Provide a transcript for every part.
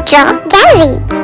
Draw Gallery.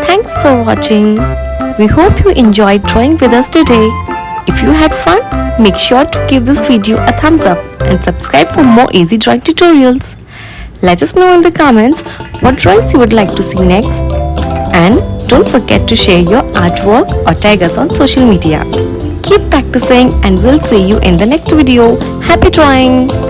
Thanks for watching. We hope you enjoyed drawing with us today. If you had fun, make sure to give this video a thumbs up and subscribe for more easy drawing tutorials. Let us know in the comments what drawings you would like to see next. And don't forget to share your artwork or tag us on social media. Keep practicing and we'll see you in the next video. Happy drawing!